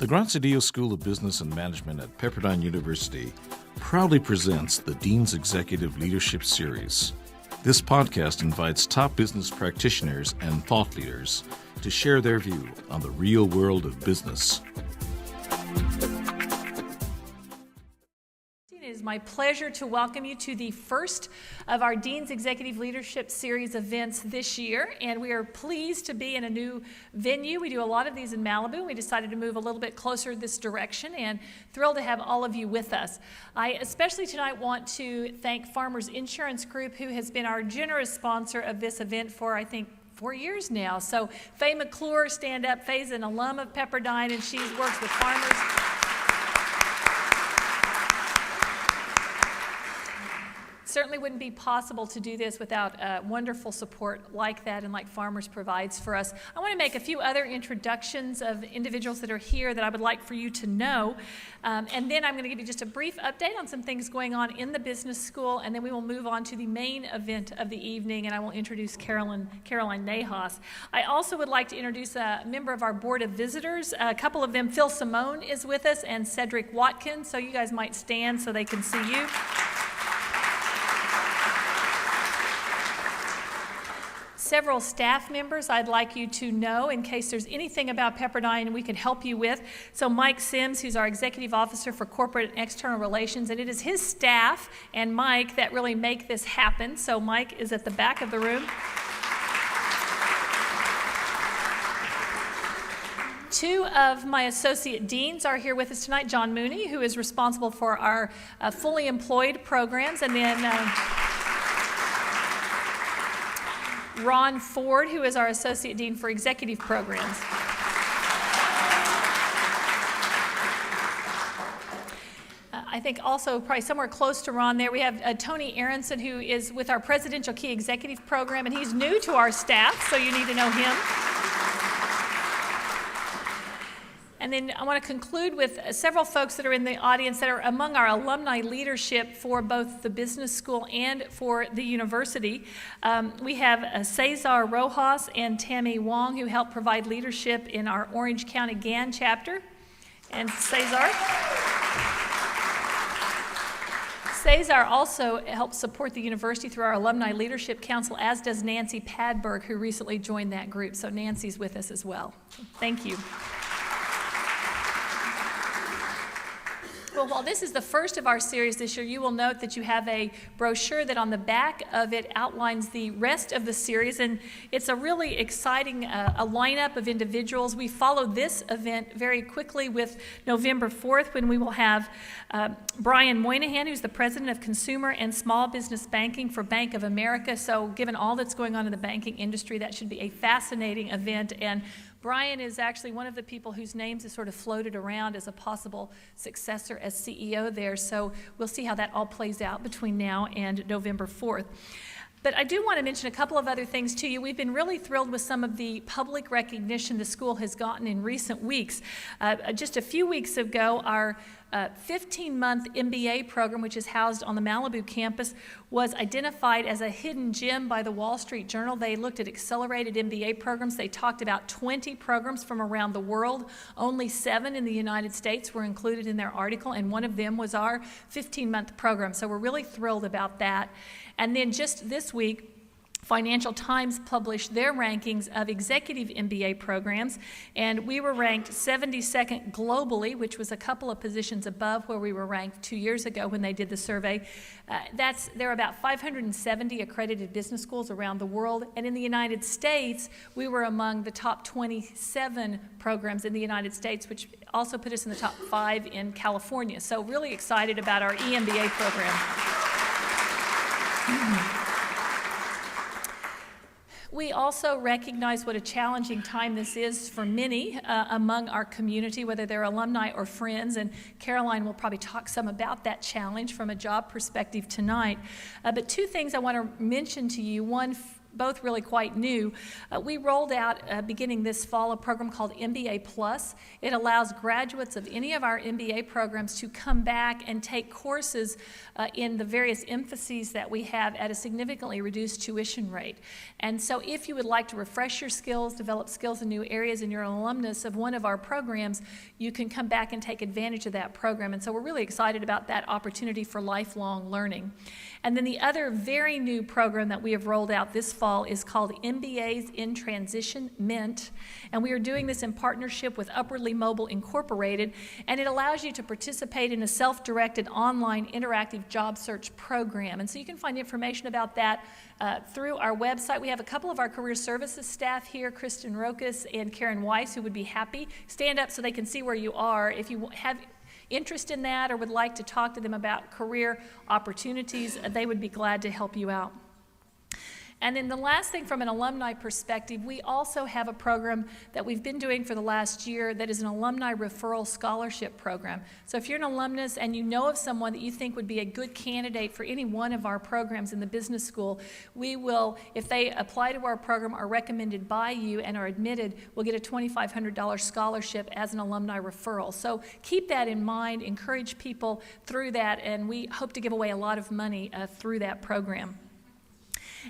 The Graziadio School of Business and Management at Pepperdine University proudly presents the Dean's Executive Leadership Series. This podcast invites top business practitioners and thought leaders to share their view on the real world of business. It is my pleasure to welcome you to the first of our Dean's Executive Leadership Series events this year, and we are pleased to be in a new venue. We do a lot of these in Malibu. We decided to move a little bit closer this direction, and thrilled to have all of you with us. I especially tonight want to thank Farmers Insurance Group, who has been our generous sponsor of this event for, I think, 4 years now. So Faye McClure, stand up. Faye's an alum of Pepperdine, and she works with farmers. Certainly wouldn't be possible to do this without wonderful support like that and like Farmers provides for us. I want to make a few other introductions of individuals that are here that I would like for you to know. And then I'm going to give you just a brief update on some things going on in the business school, and then we will move on to the main event of the evening, and I will introduce Caroline Nahas. I also would like to introduce a member of our Board of Visitors. A couple of them, Phil Simone is with us, and Cedric Watkins, so you guys might stand so they can see you. Several staff members I'd like you to know in case there's anything about Pepperdine we can help you with. So Mike Sims, who's our Executive Officer for Corporate and External Relations, and it is his staff and Mike that really make this happen. So Mike is at the back of the room. Two of my associate deans are here with us tonight. John Mooney, who is responsible for our fully employed programs, and then Ron Ford, who is our Associate Dean for Executive Programs. I think also probably somewhere close to Ron there, we have Tony Aronson, who is with our Presidential Key Executive Program, and he's new to our staff, so you need to know him. And then I want to conclude with several folks that are in the audience that are among our alumni leadership for both the business school and for the university. We have Cesar Rojas and Tammy Wong, who help provide leadership in our Orange County GAN chapter. And Cesar also helps support the university through our Alumni Leadership Council, as does Nancy Padberg, who recently joined that group. So Nancy's with us as well. Thank you. Well, while this is the first of our series this year, you will note that you have a brochure that on the back of it outlines the rest of the series, and it's a really exciting a lineup of individuals. We follow this event very quickly with November 4th, when we will have Brian Moynihan, who's the President of Consumer and Small Business Banking for Bank of America. So given all that's going on in the banking industry, that should be a fascinating event. And Brian is actually one of the people whose names is sort of floated around as a possible successor as CEO there. So we'll see how that all plays out between now and November 4th. But I do want to mention a couple of other things to you. We've been really thrilled with some of the public recognition the school has gotten in recent weeks. Just a few weeks ago, our 15-month MBA program, which is housed on the Malibu campus, was identified as a hidden gem by the Wall Street Journal. They looked at accelerated MBA programs. They talked about 20 programs from around the world. Only 7 in the United States were included in their article, and one of them was our 15-month program. So we're really thrilled about that. And then just this week, Financial Times published their rankings of executive MBA programs, and we were ranked 72nd globally, which was a couple of positions above where we were ranked 2 years ago when they did the survey. There are about 570 accredited business schools around the world, and in the United States, we were among the top 27 programs in the United States, which also put us in the top 5 in California. So really excited about our EMBA program. We also recognize what a challenging time this is for many among our community, whether they're alumni or friends, and Caroline will probably talk some about that challenge from a job perspective tonight. But two things I want to mention to you. One, both really quite new. We rolled out, beginning this fall, a program called MBA Plus. It allows graduates of any of our MBA programs to come back and take courses in the various emphases that we have at a significantly reduced tuition rate. And so if you would like to refresh your skills, develop skills in new areas, and you're an alumnus of one of our programs, you can come back and take advantage of that program. And so we're really excited about that opportunity for lifelong learning. And then the other very new program that we have rolled out this fall is called MBAs in Transition, MINT. And we are doing this in partnership with Upwardly Mobile Incorporated, and it allows you to participate in a self-directed online interactive job search program. And so you can find information about that through our website. We have a couple of our career services staff here, Kristen Rokas and Karen Weiss, who would be happy. Stand up so they can see where you are. If you have interest in that or would like to talk to them about career opportunities, they would be glad to help you out. And then the last thing, from an alumni perspective, we also have a program that we've been doing for the last year that is an alumni referral scholarship program. So if you're an alumnus and you know of someone that you think would be a good candidate for any one of our programs in the business school, we will, if they apply to our program, are recommended by you and are admitted, we'll get a $2,500 scholarship as an alumni referral. So keep that in mind, encourage people through that, and we hope to give away a lot of money through that program.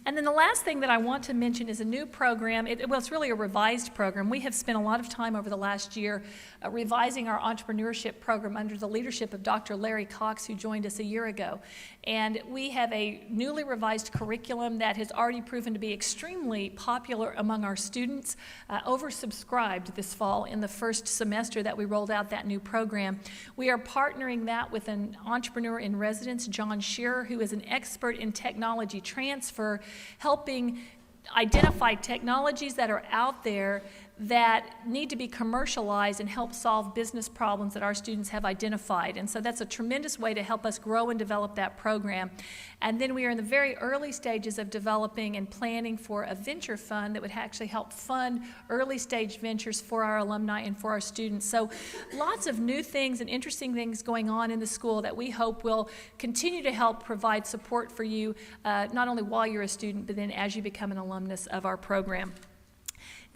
And then the last thing that I want to mention is a new program. It's really a revised program. We have spent a lot of time over the last year revising our entrepreneurship program under the leadership of Dr. Larry Cox, who joined us a year ago. And we have a newly revised curriculum that has already proven to be extremely popular among our students, oversubscribed this fall in the first semester that we rolled out that new program. We are partnering that with an entrepreneur in residence, John Shearer, who is an expert in technology transfer, helping identify technologies that are out there that need to be commercialized and help solve business problems that our students have identified. And so that's a tremendous way to help us grow and develop that program. And then we are in the very early stages of developing and planning for a venture fund that would actually help fund early stage ventures for our alumni and for our students. So lots of new things and interesting things going on in the school that we hope will continue to help provide support for you, not only while you're a student, but then as you become an alumnus of our program.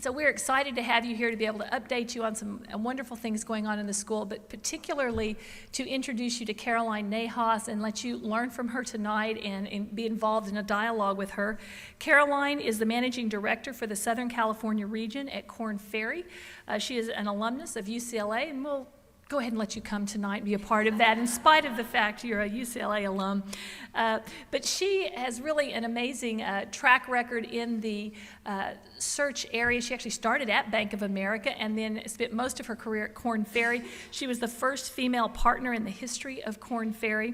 So we're excited to have you here to be able to update you on some wonderful things going on in the school, but particularly to introduce you to Caroline Nahas and let you learn from her tonight and be involved in a dialogue with her. Caroline is the managing director for the Southern California region at Korn Ferry. She is an alumnus of UCLA, and we'll go ahead and let you come tonight and be a part of that in spite of the fact you're a UCLA alum. But she has really an amazing track record in the search area. She actually started at Bank of America and then spent most of her career at Korn Ferry. She was the first female partner in the history of Korn Ferry.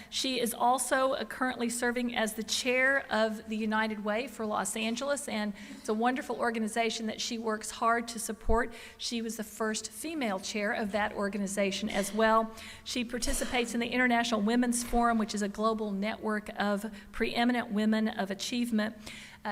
She is also currently serving as the chair of the United Way for Los Angeles, and it's a wonderful organization that she works hard to support. She was the first female chair of that organization as well. She participates in the International Women's Forum, which is a global network of preeminent women of achievement.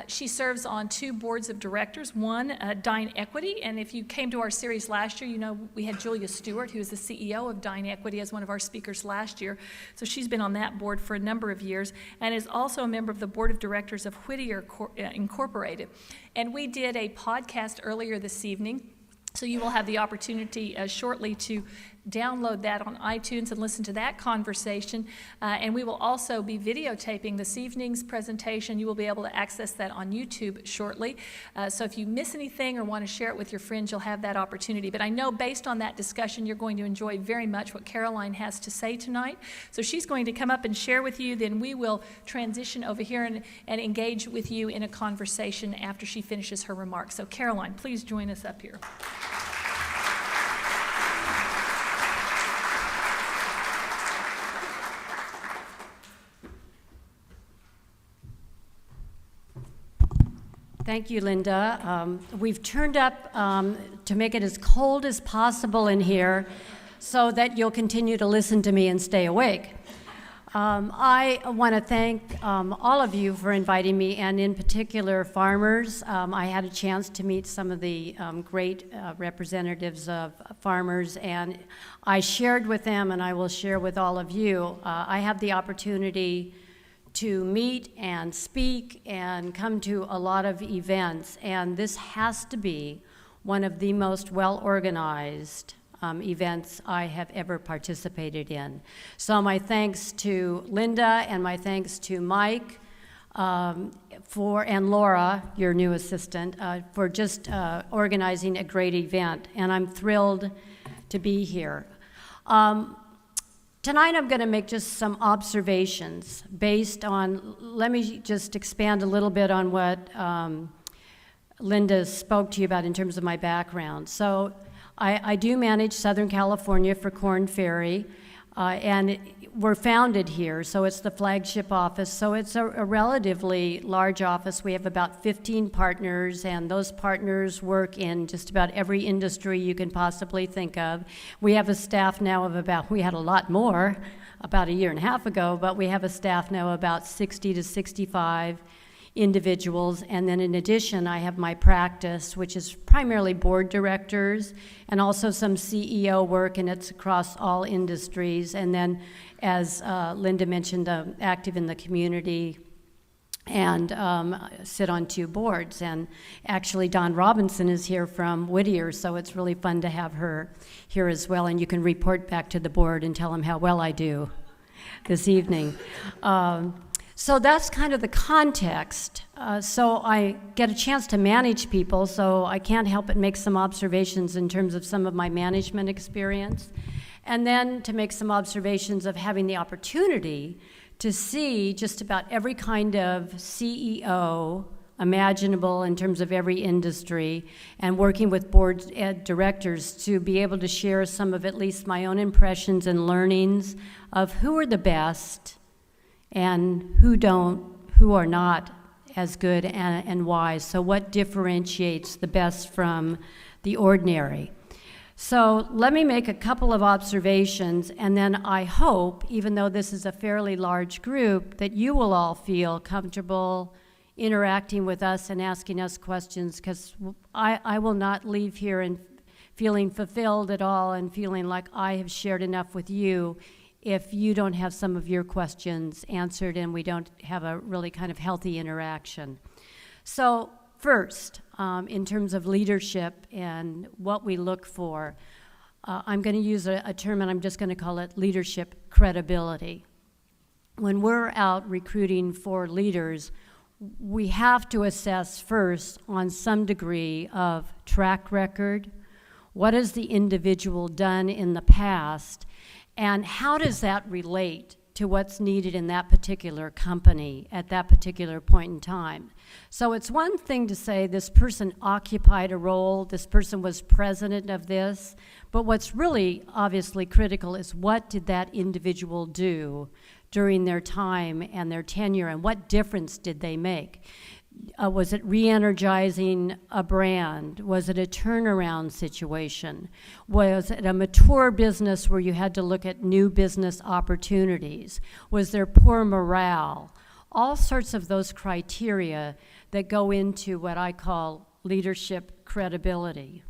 She serves on 2 boards of directors, one, DineEquity, and if you came to our series last year, you know we had Julia Stewart, who is the CEO of DineEquity, as one of our speakers last year. So she's been on that board for a number of years and is also a member of the board of directors of Whittier Incorporated. And we did a podcast earlier this evening, so you will have the opportunity shortly to download that on iTunes and listen to that conversation. And we will also be videotaping this evening's presentation. You will be able to access that on YouTube shortly. So if you miss anything or want to share it with your friends, you'll have that opportunity. But I know based on that discussion, you're going to enjoy very much what Caroline has to say tonight. So she's going to come up and share with you. Then we will transition over here and engage with you in a conversation after she finishes her remarks. So Caroline, please join us up here. Thank you, Linda. We've turned up to make it as cold as possible in here so that you'll continue to listen to me and stay awake. I want to thank all of you for inviting me, and in particular farmers. I had a chance to meet some of the great representatives of farmers, and I shared with them, and I will share with all of you. I have the opportunity to meet and speak and come to a lot of events, and this has to be one of the most well-organized events I have ever participated in. So my thanks to Linda and my thanks to Mike and Laura, your new assistant, for just organizing a great event, and I'm thrilled to be here. Tonight I'm going to make just some observations based on, let me just expand a little bit on what Linda spoke to you about in terms of my background. So I do manage Southern California for Korn Ferry, and we're founded here, so it's the flagship office. So it's a relatively large office. We have about 15 partners, and those partners work in just about every industry you can possibly think of. We have a staff now of we had a lot more about a year and a half ago, but we have a staff now of about 60 to 65 individuals, and then in addition I have my practice, which is primarily board directors and also some CEO work, and it's across all industries, and then as Linda mentioned, active in the community and sit on 2 boards. And actually Dawn Robinson is here from Whittier, so it's really fun to have her here as well, and you can report back to the board and tell them how well I do this evening. So that's kind of the context. So I get a chance to manage people, so I can't help but make some observations in terms of some of my management experience, and then to make some observations of having the opportunity to see just about every kind of CEO imaginable in terms of every industry, and working with board directors to be able to share some of at least my own impressions and learnings of who are the best and who are not as good, and why. So what differentiates the best from the ordinary? So let me make a couple of observations, and then I hope, even though this is a fairly large group, that you will all feel comfortable interacting with us and asking us questions, because I will not leave here and feeling fulfilled at all and feeling like I have shared enough with you if you don't have some of your questions answered and we don't have a really kind of healthy interaction. So first, in terms of leadership and what we look for, I'm going to use a term, and I'm just going to call it leadership credibility. When we're out recruiting for leaders, we have to assess first on some degree of track record. What has the individual done in the past? And how does that relate to what's needed in that particular company at that particular point in time? So it's one thing to say this person occupied a role, this person was president of this, but what's really obviously critical is what did that individual do during their time and their tenure, and what difference did they make? Was it re-energizing a brand? Was it a turnaround situation? Was it a mature business where you had to look at new business opportunities? Was there poor morale? All sorts of those criteria that go into what I call leadership credibility.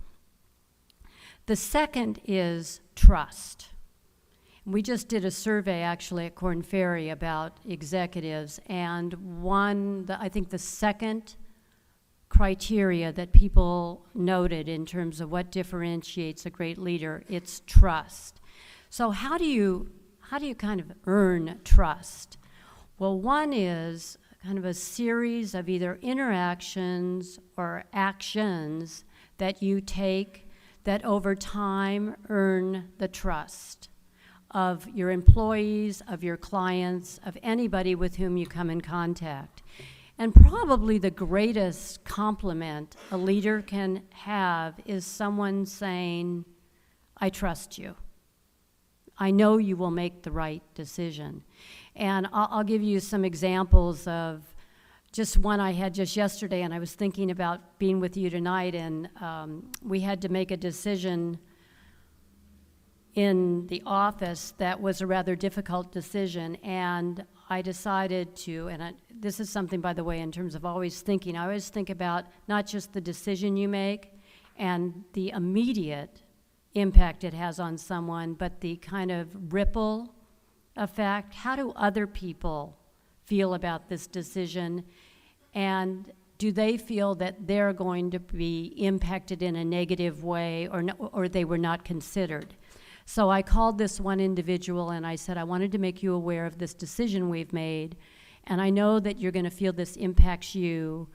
The second is trust. We just did a survey actually at Korn Ferry about executives, and I think the second criteria that people noted in terms of what differentiates a great leader, it's trust. So how do you kind of earn trust? Well, one is kind of a series of either interactions or actions that you take that over time earn the trust of your employees, of your clients, of anybody with whom you come in contact. And probably the greatest compliment a leader can have is someone saying, I trust you. I know you will make the right decision. And I'll give you some examples of just one I had just yesterday, and I was thinking about being with you tonight, and we had to make a decision in the office that was a rather difficult decision, and I decided to, this is something, by the way, in terms of always thinking, I always think about not just the decision you make and the immediate impact it has on someone, but the kind of ripple effect. How do other people feel about this decision, and do they feel that they're going to be impacted in a negative way, or they were not considered? So I called this one individual and I said, I wanted to make you aware of this decision we've made, and I know that you're going to feel this impacts you.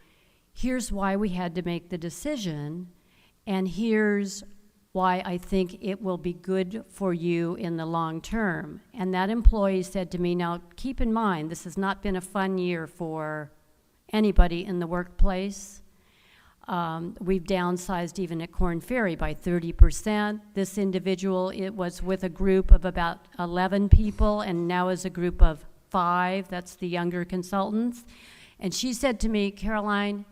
Here's why we had to make the decision, and here's why I think it will be good for you in the long term. And that employee said to me, now keep in mind, this has not been a fun year for anybody in the workplace. We've downsized even at Korn Ferry by 30%. This individual, it was with a group of about 11 people, and now is a group of 5, that's the younger consultants. And she said to me, Caroline,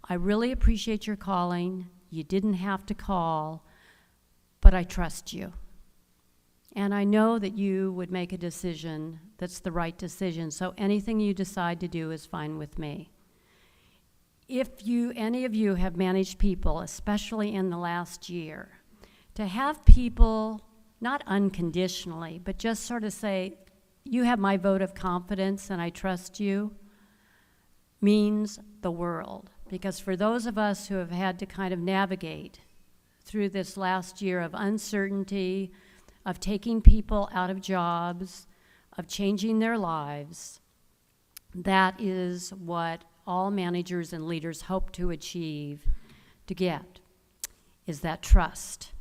I really appreciate your calling. You didn't have to call, but I trust you. And I know that you would make a decision that's the right decision, so anything you decide to do is fine with me. If any of you have managed people, especially in the last year, to have people, not unconditionally, but just sort of say, you have my vote of confidence and I trust you, means the world. Because for those of us who have had to kind of navigate through this last year of uncertainty, of taking people out of jobs, of changing their lives, that is what all managers and leaders hope to achieve, to get, is that trust.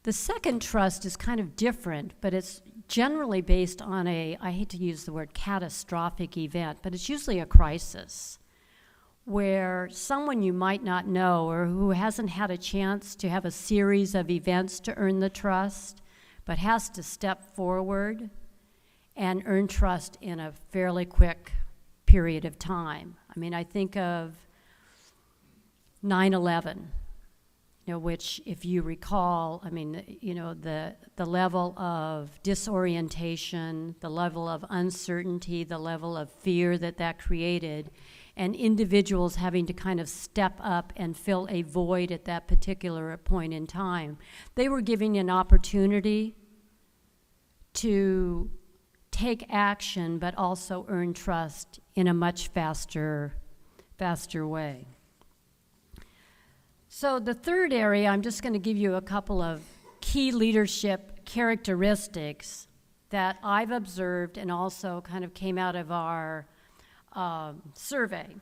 The second trust is kind of different, but it's generally based on I hate to use the word catastrophic event, but it's usually a crisis where someone you might not know or who hasn't had a chance to have a series of events to earn the trust, but has to step forward and earn trust in a fairly quick period of time. I mean, I think of 9/11, which, if you recall, I mean, the level of disorientation, the level of uncertainty, the level of fear that created, and individuals having to kind of step up and fill a void at that particular point in time. They were given an opportunity to take action, but also earn trust in a much faster way. So the third area, I'm just going to give you a couple of key leadership characteristics that I've observed and also kind of came out of our survey.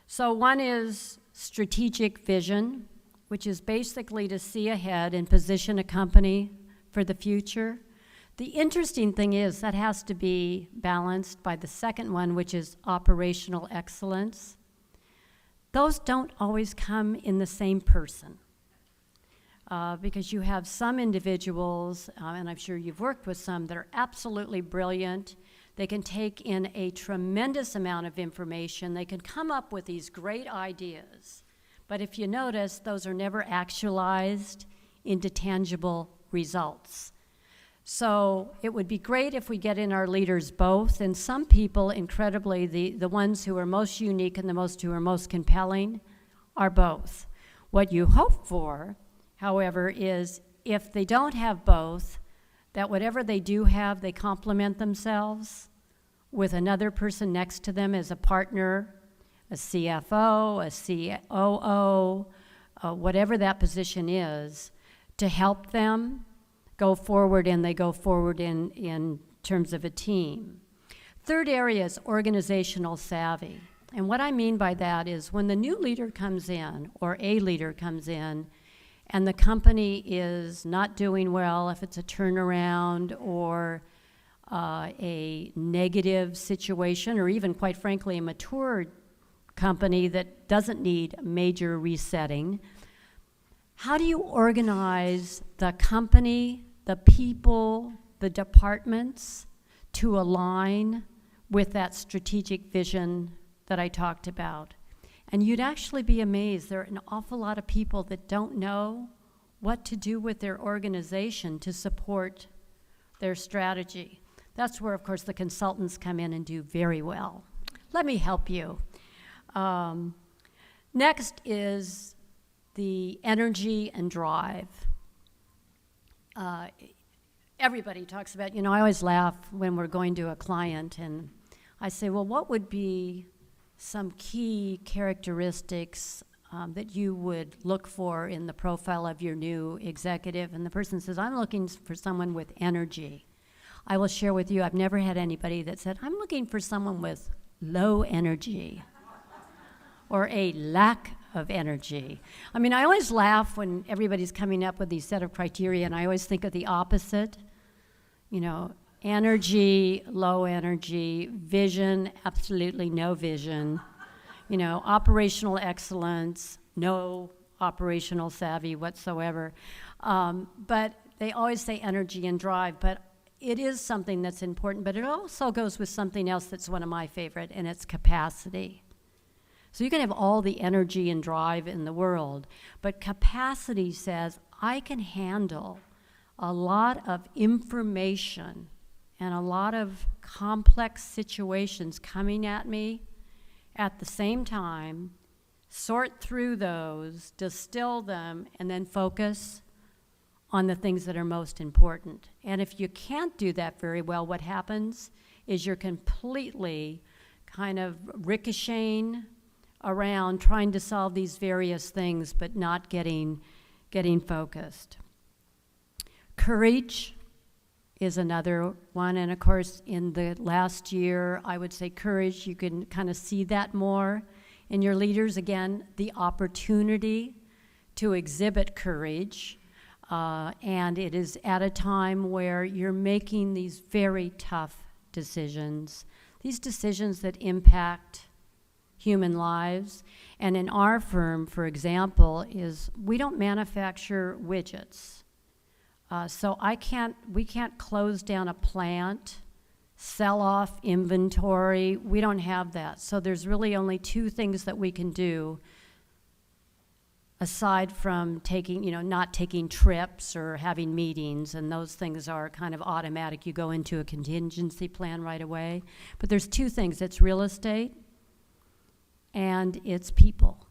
So one is strategic vision, which is basically to see ahead and position a company for the future. The interesting thing is that has to be balanced by the second one, which is operational excellence. Those don't always come in the same person because you have some individuals, and I'm sure you've worked with some, that are absolutely brilliant. They can take in a tremendous amount of information. They can come up with these great ideas. But if you notice, those are never actualized into tangible results. So it would be great if we get in our leaders both, and some people, incredibly, the ones who are most unique and who are most compelling are both. What you hope for, however, is if they don't have both, that whatever they do have, they complement themselves with another person next to them as a partner, a CFO, a COO, whatever that position is, to help them go forward, and they go forward in terms of a team. Third area is organizational savvy. And what I mean by that is when the new leader comes in, or a leader comes in, and the company is not doing well, if it's a turnaround or a negative situation, or even, quite frankly, a mature company that doesn't need major resetting, how do you organize the company, the people, the departments to align with that strategic vision that I talked about? And you'd actually be amazed. There are an awful lot of people that don't know what to do with their organization to support their strategy. That's where, of course, the consultants come in and do very well. Let me help you. Next is the energy and drive. Everybody talks about, I always laugh when we're going to a client and I say, well, what would be some key characteristics that you would look for in the profile of your new executive? And the person says, I'm looking for someone with energy. I will share with you, I've never had anybody that said, I'm looking for someone with low energy or a lack of energy. I mean, I always laugh when everybody's coming up with these set of criteria, and I always think of the opposite. You know, energy, low energy, vision, absolutely no vision. You know, operational excellence, no operational savvy whatsoever. But they always say energy and drive, but it is something that's important, but it also goes with something else that's one of my favorite, and it's capacity. So you can have all the energy and drive in the world, but capacity says, I can handle a lot of information and a lot of complex situations coming at me at the same time, sort through those, distill them, and then focus on the things that are most important. And if you can't do that very well, what happens is you're completely kind of ricocheting around trying to solve these various things, but not getting focused. Courage is another one, and of course in the last year, I would say courage, you can kind of see that more in your leaders. Again, the opportunity to exhibit courage, and it is at a time where you're making these very tough decisions, these decisions that impact human lives. And in our firm, for example, is we don't manufacture widgets. So we can't close down a plant, sell off inventory. We don't have that. So there's really only two things that we can do aside from not taking trips or having meetings, and those things are kind of automatic. You go into a contingency plan right away. But there's two things. It's real estate and it's people.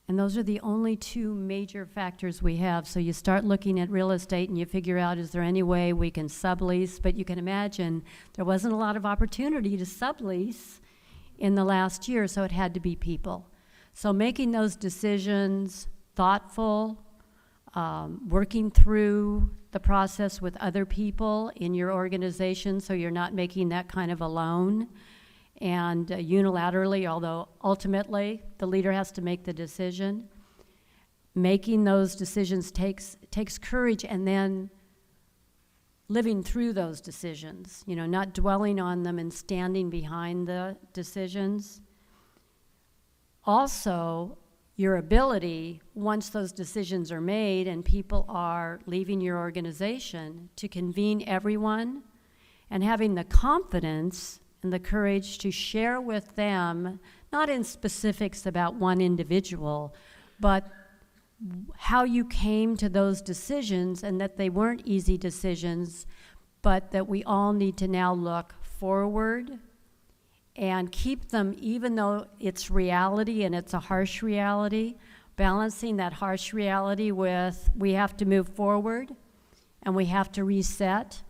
And those are the only two major factors we have. So you start looking at real estate and you figure out, is there any way we can sublease? But you can imagine there wasn't a lot of opportunity to sublease in the last year, so it had to be people. So making those decisions, thoughtful, working through the process with other people in your organization so you're not making that kind of alone and unilaterally, although ultimately the leader has to make the decision. Making those decisions takes courage, and then living through those decisions, not dwelling on them and standing behind the decisions. Also, your ability, once those decisions are made and people are leaving your organization, to convene everyone and having the confidence and the courage to share with them, not in specifics about one individual, but how you came to those decisions, and that they weren't easy decisions, but that we all need to now look forward and keep them, even though it's reality and it's a harsh reality, balancing that harsh reality with we have to move forward and we have to reset.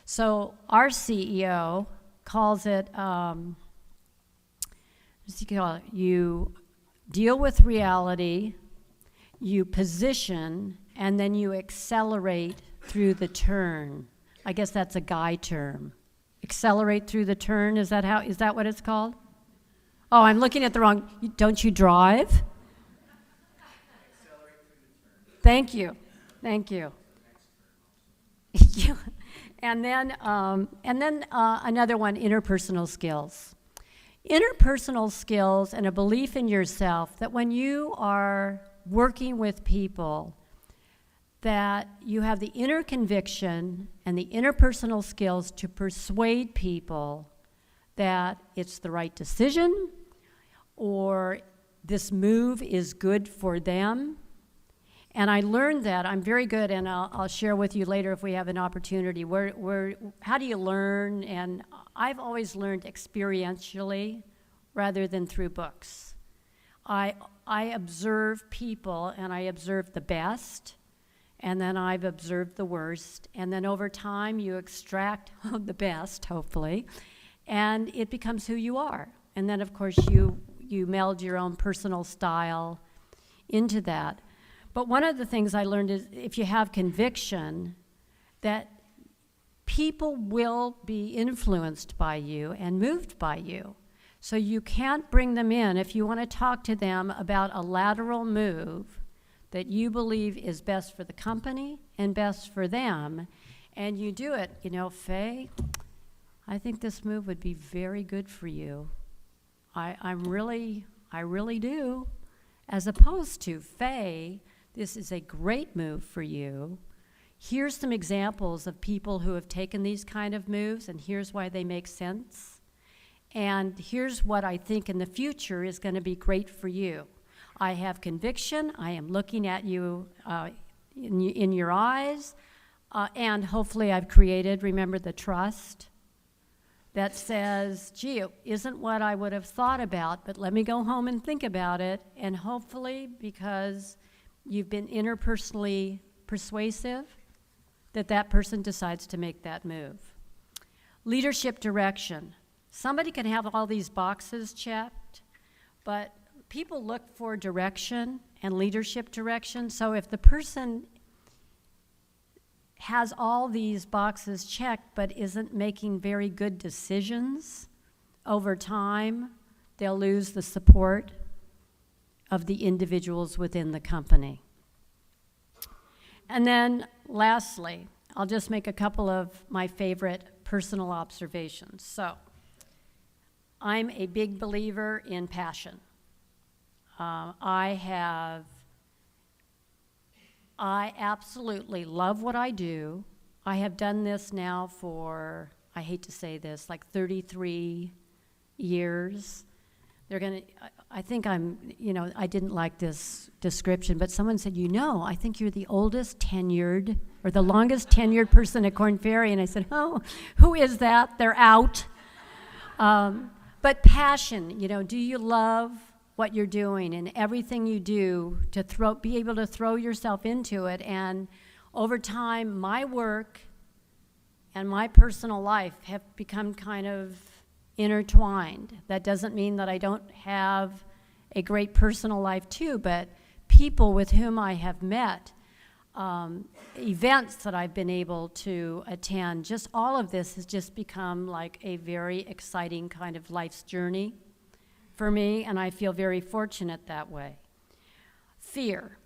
So our CEO calls it, you deal with reality, you position, and then you accelerate through the turn. I guess that's a guy term. Accelerate through the turn, is that what it's called? Oh, I'm looking at the wrong, don't you drive? Accelerate through the turn. Thank you. And then another one, interpersonal skills. Interpersonal skills and a belief in yourself that when you are working with people, that you have the inner conviction and the interpersonal skills to persuade people that it's the right decision or this move is good for them. And I learned that. I'm very good, and I'll share with you later if we have an opportunity. How do you learn? And I've always learned experientially rather than through books. I observe people, and I observe the best, and then I've observed the worst, and then over time you extract the best, hopefully, and it becomes who you are. And then, of course, you meld your own personal style into that. But one of the things I learned is if you have conviction, that people will be influenced by you and moved by you. So you can't bring them in. If you want to talk to them about a lateral move that you believe is best for the company and best for them, and you do it, Faye, I think this move would be very good for you. I really do. As opposed to, Faye, this is a great move for you. Here's some examples of people who have taken these kind of moves, and here's why they make sense. And here's what I think in the future is going to be great for you. I have conviction. I am looking at you in your eyes. And hopefully I've created, remember, the trust that says, gee, it isn't what I would have thought about, but let me go home and think about it. And hopefully, because you've been interpersonally persuasive, that person decides to make that move. Leadership direction. Somebody can have all these boxes checked, but people look for direction and leadership direction. So if the person has all these boxes checked but isn't making very good decisions, over time, they'll lose the support of the individuals within the company. And then lastly, I'll just make a couple of my favorite personal observations. So I'm a big believer in passion. I absolutely love what I do. I have done this now for, I hate to say this, like 33 years. I think I didn't like this description, but someone said, I think you're the oldest tenured, or the longest tenured person at Korn Ferry. And I said, oh, who is that? They're out. But passion, do you love what you're doing and everything you do to be able to throw yourself into it? And over time, my work and my personal life have become kind of intertwined. That doesn't mean that I don't have a great personal life too, but people with whom I have met, events that I've been able to attend, just all of this has just become like a very exciting kind of life's journey for me, and I feel very fortunate that way. Fear.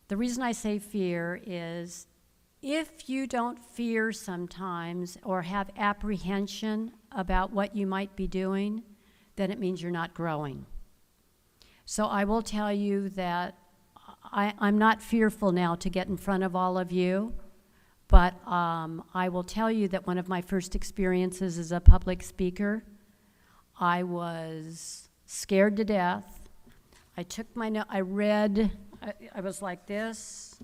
The reason I say fear is if you don't fear sometimes or have apprehension about what you might be doing, then it means you're not growing. So I will tell you that I'm not fearful now to get in front of all of you, but I will tell you that one of my first experiences as a public speaker, I was scared to death. I took my note, I was like this,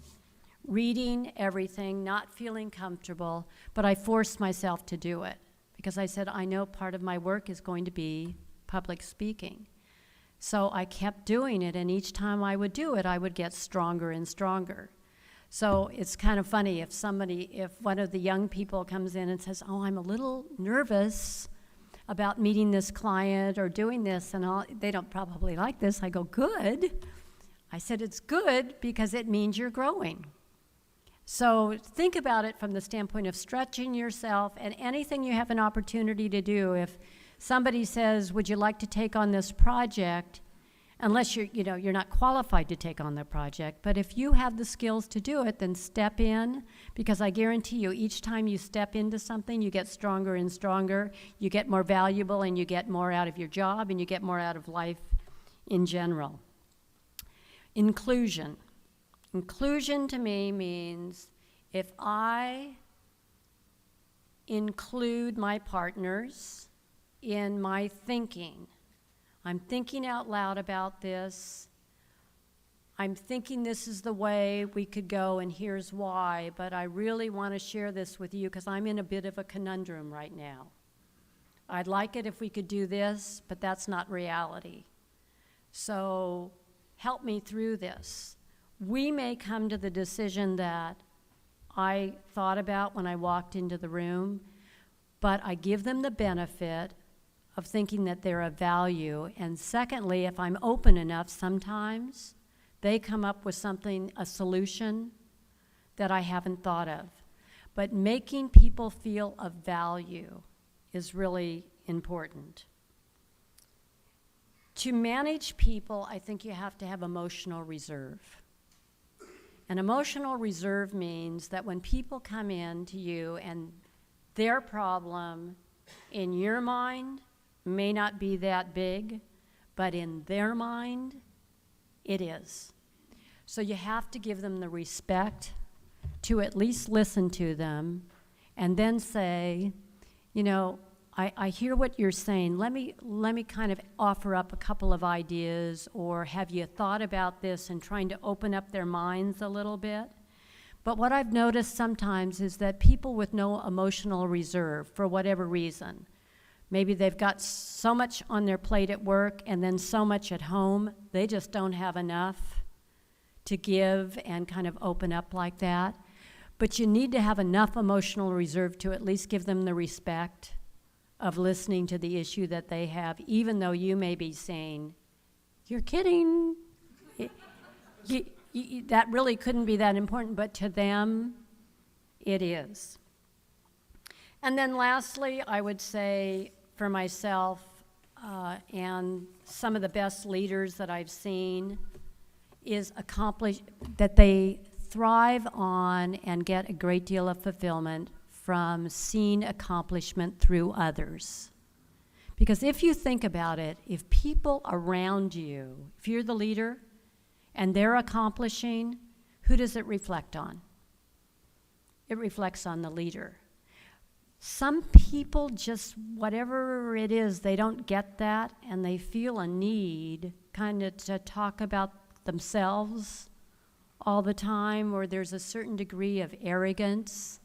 reading everything, not feeling comfortable, but I forced myself to do it because I said, I know part of my work is going to be public speaking. So I kept doing it, and each time I would do it, I would get stronger and stronger. So it's kind of funny if one of the young people comes in and says, oh, I'm a little nervous about meeting this client or doing this, and they don't probably like this. I go, good. I said, it's good because it means you're growing. So think about it from the standpoint of stretching yourself, and anything you have an opportunity to do. If somebody says, would you like to take on this project, unless you're not qualified to take on the project, but if you have the skills to do it, then step in, because I guarantee you each time you step into something, you get stronger and stronger, you get more valuable, and you get more out of your job, and you get more out of life in general. Inclusion. Inclusion to me means if I include my partners in my thinking, I'm thinking out loud about this, I'm thinking this is the way we could go and here's why, but I really want to share this with you because I'm in a bit of a conundrum right now. I'd like it if we could do this, but that's not reality. So help me through this. We may come to the decision that I thought about when I walked into the room, but I give them the benefit of thinking that they're of value. And secondly, if I'm open enough, sometimes they come up with something, a solution that I haven't thought of. But making people feel of value is really important. To manage people, I think you have to have emotional reserve. And emotional reserve means that when people come in to you and their problem in your mind may not be that big, but in their mind, it is. So you have to give them the respect to at least listen to them and then say, you know, I hear what you're saying. Let me kind of offer up a couple of ideas, or have you thought about this, and trying to open up their minds a little bit. But what I've noticed sometimes is that people with no emotional reserve, for whatever reason, maybe they've got so much on their plate at work and then so much at home, they just don't have enough to give and kind of open up like that. But you need to have enough emotional reserve to at least give them the respect of listening to the issue that they have, even though you may be saying, "You're kidding. That really couldn't be that important," but to them, it is. And then lastly, I would say for myself and some of the best leaders that I've seen is that they thrive on and get a great deal of fulfillment from seeing accomplishment through others. Because if you think about it, if people around you, if you're the leader and they're accomplishing, who does it reflect on? It reflects on the leader. Some people just, whatever it is, they don't get that, and they feel a need kind of to talk about themselves all the time, or there's a certain degree of arrogance.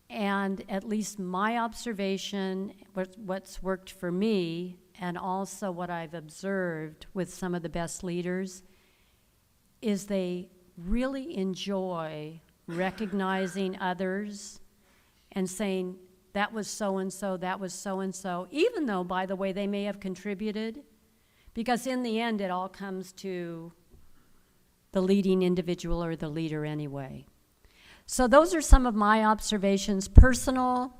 And at least my observation, what's worked for me, and also what I've observed with some of the best leaders, is they really enjoy recognizing others and saying, that was so-and-so, that was so-and-so, even though, by the way, they may have contributed, because in the end, it all comes to the leading individual or the leader anyway. So those are some of my observations, personal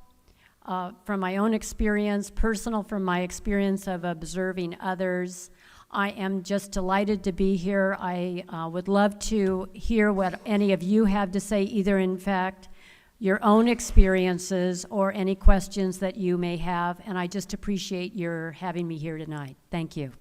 from my own experience, personal from my experience of observing others. I am just delighted to be here. I would love to hear what any of you have to say, either in fact your own experiences or any questions that you may have, and I just appreciate your having me here tonight. Thank you.